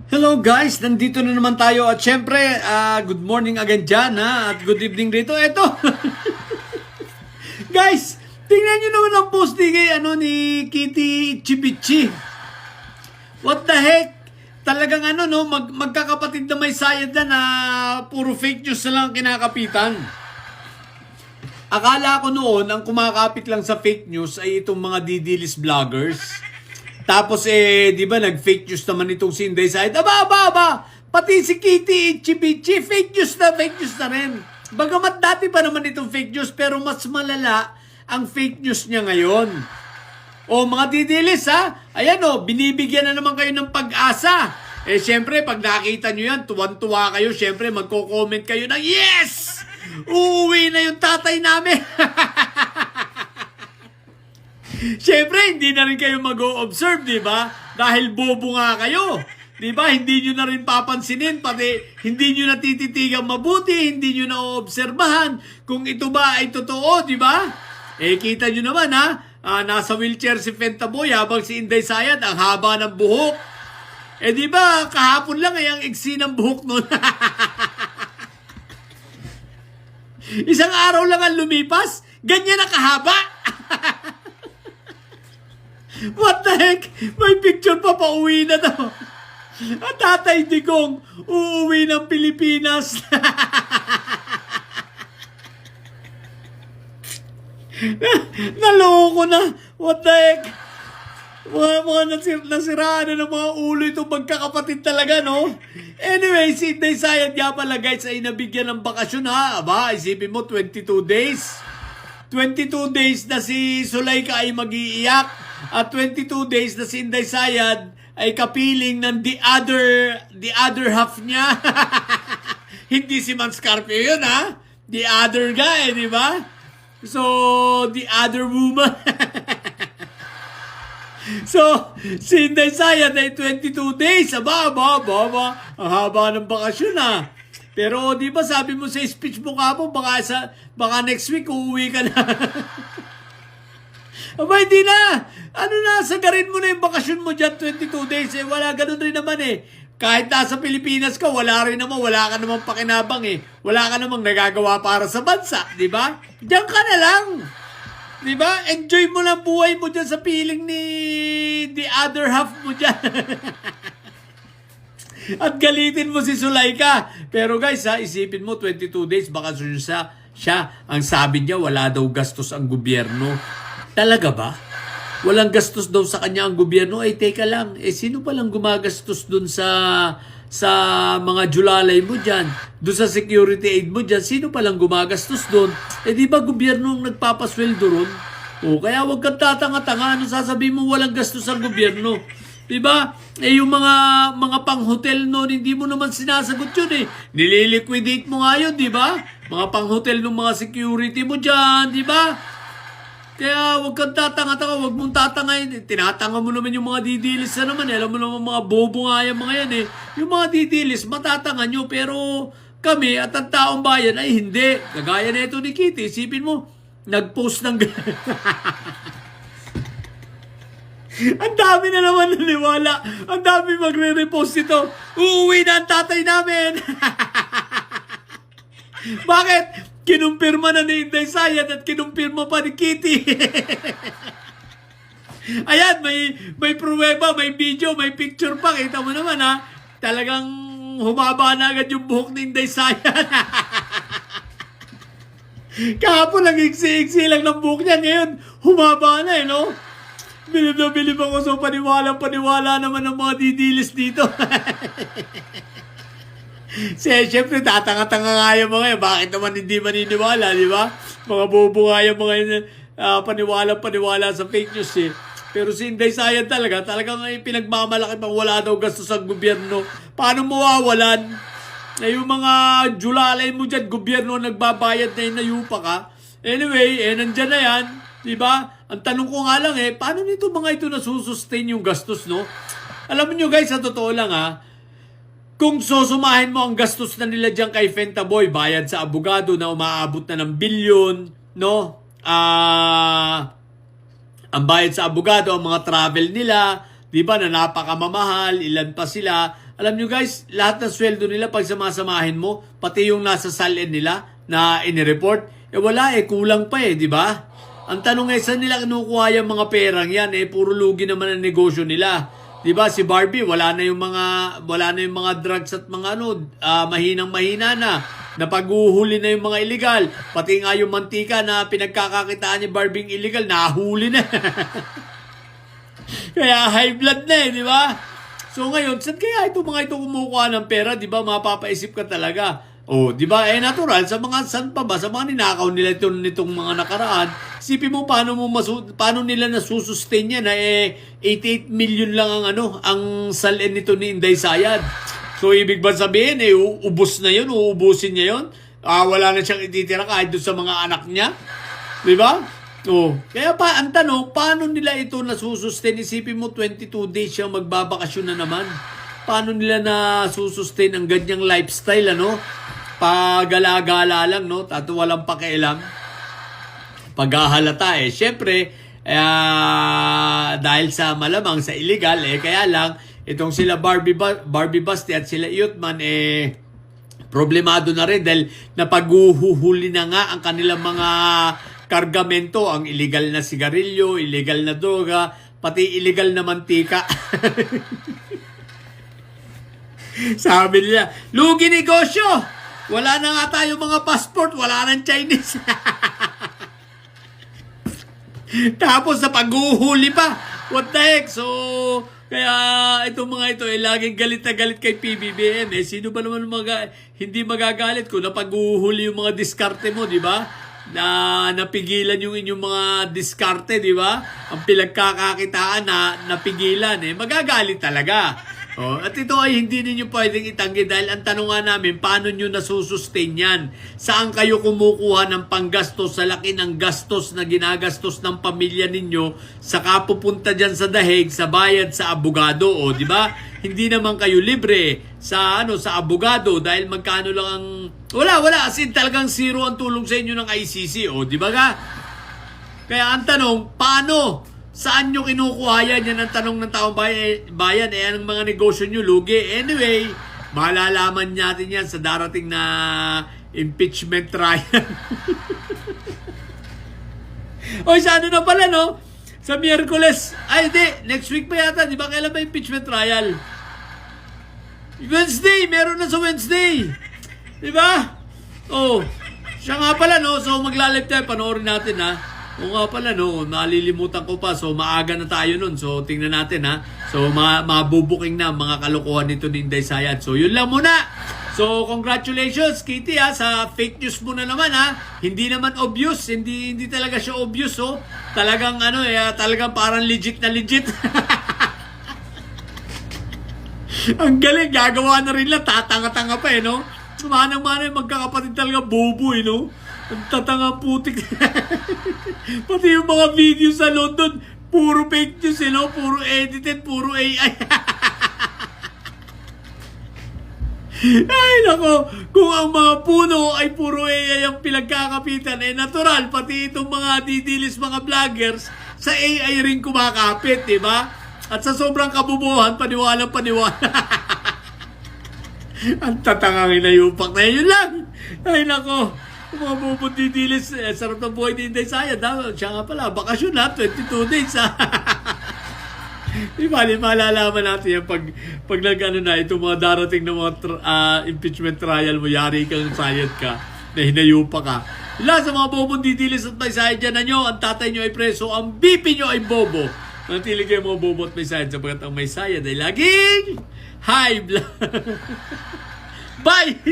Hello guys, nandito na naman tayo at syempre, good morning again dyan at good evening rito. Eto, guys, tingnan nyo naman ang post ni Kitty Chibichi. What the heck? Talagang magkakapatid na may sayad na puro fake news na lang kinakapitan. Akala ko noon, ang kumakapit lang sa fake news ay itong mga didilis vloggers. Tapos di ba nag-fake news naman itong si Inday Sayad. Aba, pati si Kitty Chibichi, fake news na rin. Bagamat dati pa naman itong fake news, pero mas malala ang fake news niya ngayon. O mga didilis ayan binibigyan na naman kayo ng pag-asa. Siyempre, pag nakita nyo yan, tuwan-tuwa kayo, siyempre magko-comment kayo ng, yes! Uuwi na yung tatay namin! Siyempre, hindi na rin kayo mag-o-observe, di ba? Dahil bobo nga kayo. Di ba? Hindi nyo na rin papansinin, pati hindi nyo natititigang mabuti, hindi nyo na-oobserbahan kung ito ba ay totoo, di ba? Kita nyo naman, nasa wheelchair si Fentaboy habang si Inday Sayad, ang haba ng buhok. Di ba, kahapon lang ang iksi ng buhok nun. Isang araw lang ang lumipas, ganyan na kahaba. What the heck? May picture pa pauwi na to. At Tatay Digong uuwi ng Pilipinas. Naloko na. What the heck? Mga nasiraan na ng mga ulo itong magkakapatid talaga, no? Anyway, si Inday Sayad nga pala guys ay nabigyan ng bakasyon Aba, isipin mo, 22 days. 22 days na si Zulaika ay mag-iiyak. At 22 days na si Inday Sayad ay kapiling ng the other half niya. Hindi si Man Scarpio yun, The other guy, di ba? So, the other woman. So, si Inday Sayad ay 22 days. Aba. Ang haba ng bakasyon, Pero, di ba, sabi mo sa speech mo kapon, baka next week uuwi ka na. Aba, hindi na. Sagarin mo na yung bakasyon mo dyan, 22 days. Wala, ganun rin naman Kahit nasa Pilipinas ka, wala ka namang pakinabang Wala ka namang nagagawa para sa bansa, di ba? Diyan ka na lang. Di ba? Enjoy mo lang buhay mo dyan sa piling ni the other half mo dyan. At galitin mo si Zulaika. Pero guys, isipin mo, 22 days, bakasyon siya. Ang sabi niya, wala daw gastos ang gobyerno. Talaga ba? Walang gastos daw sa kanya ang gobyerno? Teka lang. Sino palang gumagastos dun sa mga julalay mo dyan? Dun sa security aid mo dyan? Sino palang gumagastos dun? Di ba gobyerno ang nagpapasweldo ron? Kaya wag kang tatanga-tanga. Sasabihin mo walang gastos ang gobyerno? Di ba? Yung mga pang-hotel noon, hindi mo naman sinasagot yun Nililiquidate mo nga yun, di ba? Mga pang-hotel ng mga security mo dyan, di ba? Kaya wag kang tatanga-tanga, wag mong tatangayin. Tinatanga mo naman yung mga didilis na naman. Alam mo naman mga bobo nga yung mga yan Yung mga didilis, matatanga nyo. Pero kami at ang taong bayan ay hindi. Kagaya na ito ni Kitty, isipin mo, nag-post ng ang dami na naman naniwala. Ang dami magre-repost ito. Uuwi na ang tatay namin. Bakit? Kinumpirma na ni Inday Sayad at kinumpirma pa ni Kitty. Ayan, may pruweba, may video, may picture pa. Kita mo naman Talagang humaba na agad yung buhok ni Inday Sayad. Kahapon lang iksi-iksi lang ng buhok niya. Ngayon, humaba na no? Bilib na bilib ako. So paniwala naman ng mga didilis dito. Siyempre, tatanga-tanga nga yung mga yun. Bakit naman hindi maniniwala, di ba? Mga bobo nga yung mga yun, paniwala sa fake news Pero si Inday Sayad talagang pinagmamalaki pang wala daw gastos sa gobyerno. Paano mawawalan? Yung mga julalay mo dyan, gobyerno nagbabayad na inayupa ka. Anyway, nandyan na yan, di ba? Ang tanong ko nga lang paano nito mga ito nasusustain yung gastos, no? Alam niyo guys, sa totoo lang kung susumahin mo ang gastos na nila dyan kay Fentaboy, bayad sa abogado na umaabot na ng bilyon, no? Ang bayad sa abogado, ang mga travel nila, di ba, na napakamamahal, ilan pa sila, Alam nyo guys, lahat ng sweldo nila pag samasamahin mo, pati yung nasa salin nila na inireport, wala kulang pa di ba? Ang tanong saan nila kinukuha yung mga perang yan puro lugi naman ang negosyo nila. Di ba si Barbie, wala na yung mga drugs at mga mahinang-mahina na. Napaghuhuli na yung mga illegal. Pati nga yung mantika na pinagkakakitaan ni Barbie illegal, nahuli na. Kaya high blood na di ba? So ngayon, saan kaya mga ito kumukuha ng pera, di ba? Mapapaisip ka talaga. Di ba? Natural, sa mga ninakaw nila nitong mga nakaraan, isipin mo paano nila nasusustain yan na 88 million lang ang salin nito ni Inday Sayad. So, ibig ba sabihin, ubus na yun, uubusin niya yun? Wala na siyang ititira kahit doon sa mga anak niya? Di ba? Kaya ang tanong, paano nila ito nasusustain? Isipin mo, 22 days siyang magbabakasyon na naman. Paano nila nasusustain ang ganyang lifestyle, Pagala-gala lang, at walang pakialam. Paghahalata, Siyempre, dahil sa malamang, sa illegal, kaya lang, itong sila Barbie Basti at sila Yutman, problemado na rin dahil napaghuhuli na nga ang kanilang mga kargamento, ang illegal na sigarilyo, illegal na droga, pati illegal na mantika. Sabi nila, lugi negosyo! Wala na nga tayo mga passport, wala nang Chinese. Tapos sa paghuhuli pa, what the heck? So, kaya itong mga ito laging galit na galit kay PBBM. Sino ba naman hindi magagalit kung napaghuhuli yung mga diskarte mo, di ba? Na napigilan yung inyong mga diskarte, di ba? Ang pinagkakakitaan na napigilan, magagalit talaga. At ito ay hindi ninyo pwedeng itanggi dahil ang tanong nga namin, paano nyo nasusustain yan? Saan kayo kumukuha ng panggastos sa laki ng gastos na ginagastos ng pamilya ninyo saka pupunta dyan sa dahig, sa bayad sa abogado, di ba? Hindi naman kayo libre sa abogado dahil magkano lang ang wala as in talagang zero ang tulong sa inyo ng ICC, di ba ga? Kaya ang tanong, paano? Saan nyo kinukuha yan? Yan ang tanong ng taong bayan. Ang mga negosyo nyo, lugi. Anyway, malalaman natin yan sa darating na impeachment trial. Sa na pala, Sa Miyerkules. Next week pa yata. Di ba kailan ba impeachment trial? Wednesday! Meron na sa Wednesday! Di ba? Siya nga pala, So, magla-live tayo. Panoorin natin, nga pala, nalilimutan ko pa. So, maaga na tayo nun. So, tingnan natin, So, mabubuking na mga kalokohan nito ni Inday Sayad. So, yun lang muna. So, congratulations, Kitty, sa fake news mo na naman, Hindi naman obvious. Hindi talaga siya obvious, Talagang, talagang parang legit na legit. Ang galing. Gagawa na rin lang. Tatanga-tanga pa, Manang-manang magkakapatid talaga bobo, Ang tatanga putik. Pati yung mga video sa London, puro fake news, puro edited, puro AI. Ay, nako. Kung ang mga puno ay puro AI ang pinagkakapitan, natural, pati itong mga didilis, mga vloggers, sa AI rin kumakapit, di ba? At sa sobrang kabubuhan, paniwalang paniwala. Ang tatangang inayupak na yun lang. Ay, nako. Mga bubuti dilis, sarap ng buhay ni Inday Sayad. Siya nga pala, bakasyon 22 days. Di ba, malalaman natin yan pag itong mga darating na mga impeachment trial mo, yari kang sayad ka, na hinayupa ka. Sa mga bubuti dilis at may sayad dyan na nyo, ang tatay nyo ay preso, ang BP nyo ay bobo. Manatili kayo mga bobo at may sayad, sapagat ang may sayad ay laging high blood. Bye!